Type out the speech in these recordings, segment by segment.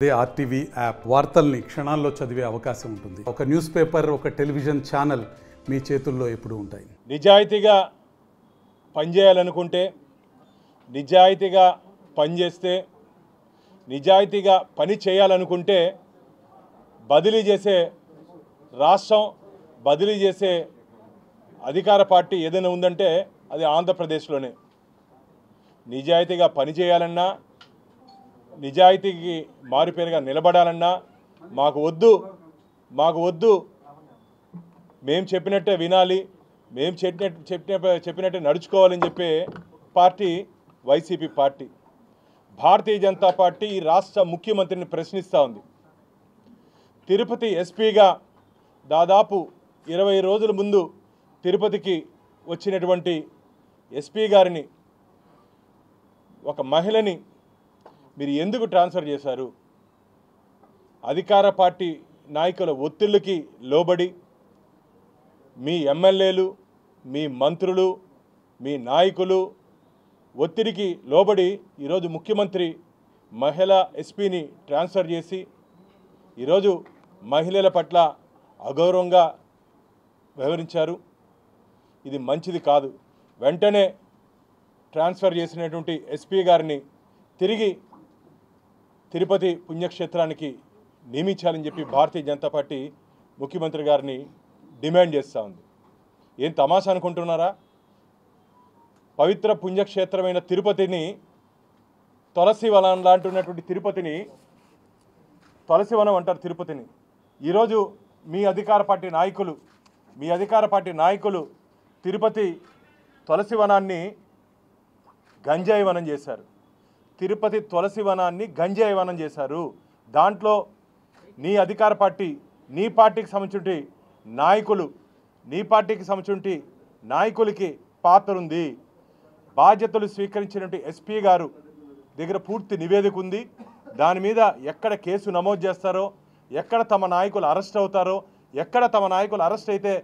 అదే RTV app వార్తల్ని క్షణాల్లో చదివే అవకాశం ఉంటుంది. ఒక న్యూస్ పేపర్, ఒక టెలివిజన్ ఛానల్ మీ చేతుల్లో ఎప్పుడూ ఉంటాయి. నిజాయితీగా పనిచేయాలనుకుంటే, నిజాయితీగా పనిచేస్తే, నిజాయితీగా పని చేయాలనుకుంటే బదిలీ చేసే రాష్ట్రం, బదిలీ చేసే అధికార పార్టీ ఏదైనా ఉందంటే అది ఆంధ్రప్రదేశ్లోనే. నిజాయితీగా పని చేయాలన్నా, నిజాయితీకి మారుపేరుగా నిలబడాలన్నా మాకు వద్దు, మేము చెప్పినట్టే వినాలి, మేము చెప్పినట్టే నడుచుకోవాలని చెప్పే party YCP party. Bharatiya Janata party ఈ రాష్ట్ర ముఖ్యమంత్రిని ప్రశ్నిస్తూ ఉంది. తిరుపతి ఎస్పీగా దాదాపు 20 రోజుల ముందు తిరుపతికి వచ్చినటువంటి ఎస్పీ గారిని, ఒక మహిళని మీరు ఎందుకు ట్రాన్స్ఫర్ చేశారు? అధికార పార్టీ నాయకుల ఒత్తిళ్ళకి లోబడి మీ ఎమ్మెల్యేలు, మీ మంత్రులు, మీ నాయకులు ఒత్తిడికి లోబడి ఈరోజు ముఖ్యమంత్రి మహిళా ఎస్పీని ట్రాన్స్ఫర్ చేసి ఈరోజు మహిళల పట్ల అగౌరవంగా వ్యవహరించారు. ఇది మంచిది కాదు. వెంటనే ట్రాన్స్ఫర్ చేసినటువంటి ఎస్పీ గారిని తిరిగి తిరుపతి పుణ్యక్షేత్రానికి నియమించాలని చెప్పి భారతీయ జనతా పార్టీ ముఖ్యమంత్రి గారిని డిమాండ్ చేస్తూ ఉంది. ఏం తమాషా అనుకుంటున్నారా? పవిత్ర పుణ్యక్షేత్రమైన తిరుపతిని, తులసివనం లాంటినటువంటి తిరుపతిని, తులసివనం అంటారు తిరుపతిని. ఈరోజు మీ అధికార పార్టీ నాయకులు తిరుపతి తులసివనాన్ని గంజాయి వనం చేశారు. తిరుపతి తులసివనాన్ని గంజాయి వనం చేశారు. దాంట్లో నీ అధికార పార్టీ, నీ పార్టీకి సంబంధించి నాయకులకి పాత్ర ఉంది. బాధ్యతలు స్వీకరించినటువంటి ఎస్పీ గారు దగ్గర పూర్తి నివేదిక ఉంది. దాని మీద ఎక్కడ కేసు నమోదు చేస్తారో, ఎక్కడ తమ నాయకులు అరెస్ట్ అవుతారో, ఎక్కడ తమ నాయకులు అరెస్ట్ అయితే,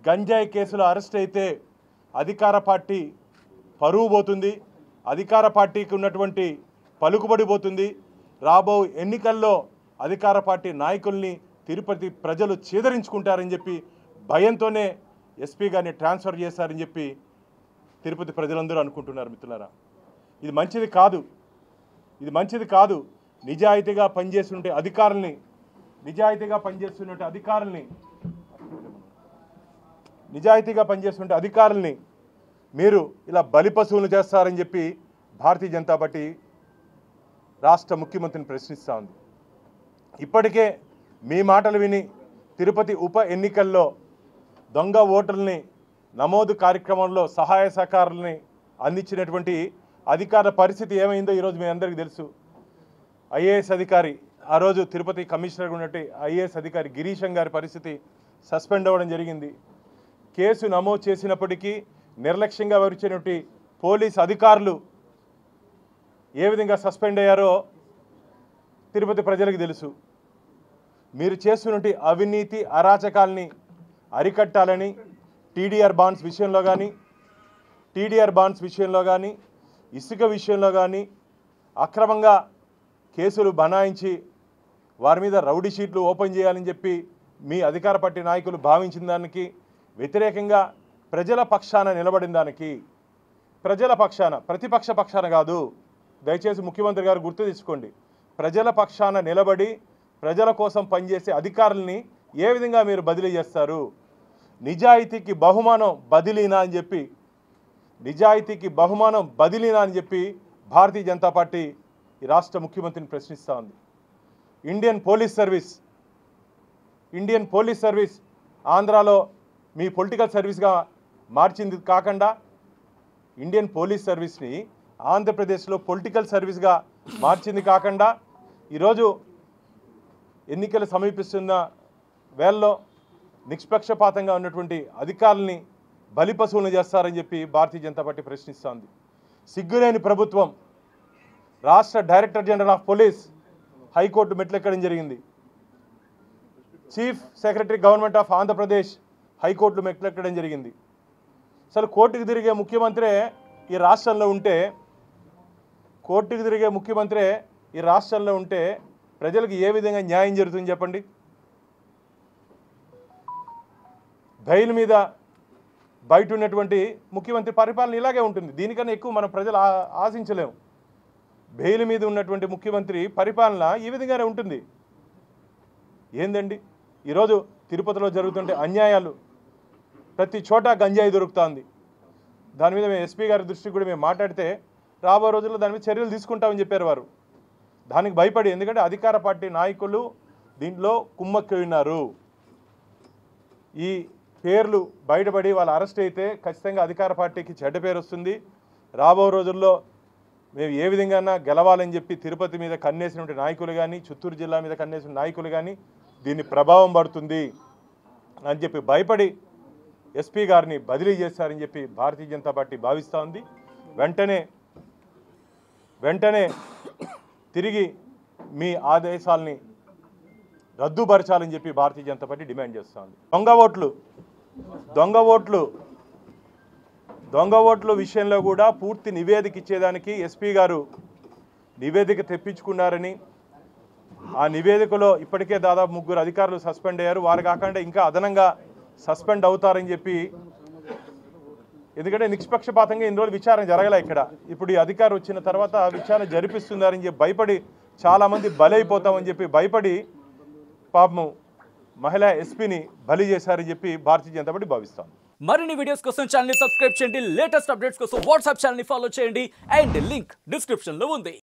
గంజాయి కేసులో అరెస్ట్ అయితే అధికార పార్టీ పరువు పోతుంది, అధికార పార్టీకి ఉన్నటువంటి పలుకుబడి పోతుంది. రాబో ఎన్నికల్లో అధికార పార్టీ నాయకుల్ని తిరుపతి ప్రజలు చీదరించుకుంటారని చెప్పి భయంతోనే ఎస్పీ గారిని ట్రాన్స్ఫర్ చేశారని చెప్పి తిరుపతి ప్రజలందరూ అనుకుంటున్నారు. మిత్రులారా, ఇది మంచిది కాదు. నిజాయితీగా పనిచేస్తుంటే అధికారుల్ని మీరు ఇలా బలిపశువులు చేస్తారని చెప్పి భారతీయ జనతా పార్టీ రాష్ట్ర ముఖ్యమంత్రిని ప్రశ్నిస్తూ ఉంది. ఇప్పటికే మీ మాటలు విని తిరుపతి ఉప ఎన్నికల్లో దొంగ ఓటర్లని నమోదు కార్యక్రమంలో సహాయ సహకారాలని అందించినటువంటి అధికారుల పరిస్థితి ఏమైందో ఈరోజు మీ అందరికీ తెలుసు. ఐఏఎస్ అధికారి, ఆ రోజు తిరుపతి కమిషనర్గా ఉన్నట్టు ఐఏఎస్ అధికారి గిరీశం గారి పరిస్థితి సస్పెండ్ అవ్వడం జరిగింది. కేసు నమోదు చేసినప్పటికీ నిర్లక్ష్యంగా వ్యవహరించినటువంటి పోలీస్ అధికారులు ఏ విధంగా సస్పెండ్ అయ్యారో తిరుపతి ప్రజలకు తెలుసు. మీరు చేస్తున్నటువంటి అవినీతి అరాచకాలని అరికట్టాలని టీడీఆర్ బాండ్స్ విషయంలో కానీ ఇసుక విషయంలో కానీ అక్రమంగా కేసులు బనాయించి వారి మీద రౌడీ షీట్లు ఓపెన్ చేయాలని చెప్పి మీ అధికార పార్టీ నాయకులు భావించిన దానికి వ్యతిరేకంగా ప్రజల పక్షాన నిలబడిన దానికి, ప్రతిపక్ష పక్షాన కాదు, దయచేసి ముఖ్యమంత్రి గారు గుర్తు తెచ్చుకోండి. ప్రజల పక్షాన నిలబడి ప్రజల కోసం పనిచేసే అధికారుల్ని ఏ విధంగా మీరు బదిలీ చేస్తారు? నిజాయితీకి బహుమానం బదిలీనా అని చెప్పి భారతీయ జనతా పార్టీ ఈ రాష్ట్ర ముఖ్యమంత్రిని ప్రశ్నిస్తూ ఉంది. ఇండియన్ పోలీస్ సర్వీస్ ఆంధ్రాలో మీ పొలిటికల్ సర్వీస్గా మార్చింది కాకుండా, ఇండియన్ పోలీస్ సర్వీస్ని ఆంధ్రప్రదేశ్లో పొలిటికల్ సర్వీస్గా మార్చింది కాకుండా, ఈరోజు ఎన్నికలు సమీపిస్తున్న వేళల్లో నిష్పక్షపాతంగా ఉన్నటువంటి అధికారుల్ని బలిపశువులను చేస్తారని చెప్పి భారతీయ జనతా పార్టీ ప్రశ్నిస్తోంది. సిగ్గులేని ప్రభుత్వం. రాష్ట్ర director general of police high court మెట్లెక్కడం జరిగింది. Chief secretary government of Andhra Pradesh high court మెట్లెక్కడం జరిగింది. అసలు కోర్టుకు తిరిగే ముఖ్యమంత్రే ఈ రాష్ట్రంలో ఉంటే ప్రజలకు ఏ విధంగా న్యాయం జరుగుతుంది చెప్పండి? బెయిల్ మీద బయట ఉన్నటువంటి ముఖ్యమంత్రి పరిపాలన ఇలాగే ఉంటుంది. దీనికన్నా ఎక్కువ మన ప్రజలు ఆశించలేము. బెయిల్ మీద ఉన్నటువంటి ముఖ్యమంత్రి పరిపాలన ఈ విధంగానే ఉంటుంది. ఏందండి ఈరోజు తిరుపతిలో జరుగుతుంటే అన్యాయాలు, ప్రతి చోట గంజాయి దొరుకుతుంది. దాని మీద మేము ఎస్పీ గారి దృష్టికి కూడా మేము మాట్లాడితే రాబోయే రోజుల్లో దాని మీద చర్యలు తీసుకుంటామని చెప్పారు వారు. దానికి భయపడి, ఎందుకంటే అధికార పార్టీ నాయకులు దీంట్లో కుమ్మక్కి ఉన్నారు. ఈ పేర్లు బయటపడి వాళ్ళు అరెస్ట్ అయితే ఖచ్చితంగా అధికార పార్టీకి చెడ్డ పేరు వస్తుంది. రాబో రోజుల్లో మేము ఏ విధంగా గెలవాలని చెప్పి తిరుపతి మీద కన్నేసినటువంటి నాయకులు కానీ, చిత్తూరు జిల్లా మీద కన్నేసిన నాయకులు కానీ దీన్ని ప్రభావం పడుతుంది అని చెప్పి భయపడి ఎస్పీ గారిని బదిలీ చేశారని చెప్పి భారతీయ జనతా పార్టీ భావిస్తూ ఉంది. వెంటనే తిరిగి మీ ఆదేశాలని రద్దుపరచాలని చెప్పి భారతీయ జనతా పార్టీ డిమాండ్ చేస్తూ ఉంది. దొంగ ఓట్లు విషయంలో కూడా పూర్తి నివేదిక ఇచ్చేదానికి ఎస్పీ గారు నివేదిక తెప్పించుకున్నారని, ఆ నివేదికలో ఇప్పటికే దాదాపు 3 అధికారులు సస్పెండ్ అయ్యారు. వారు కాకుండా ఇంకా అదనంగా సస్పెండ్ అవుతారని చెప్పి, ఎందుకంటే నిష్పక్షపాతంగా ఇన్ని రోజులు విచారణ జరగలే ఇక్కడ. ఇప్పుడు ఈ అధికారం వచ్చిన తర్వాత విచారణ జరిపిస్తున్నారని చెప్పి భయపడి చాలామంది బలైపోతామని చెప్పి భయపడి పాపం మహిళా ఎస్పీని బలి చేశారని చెప్పి భారతీయ జనతా పార్టీ భావిస్తాం. మరిన్ని వీడియోస్ కోసం ఛానల్ ని సబ్స్క్రైబ్ చేయండి. లేటెస్ట్ అప్డేట్స్ కోసం వాట్సాప్ ఛానల్ ని ఫాలో చేయండి. అండ్ లింక్ డిస్క్రిప్షన్ లో ఉంది.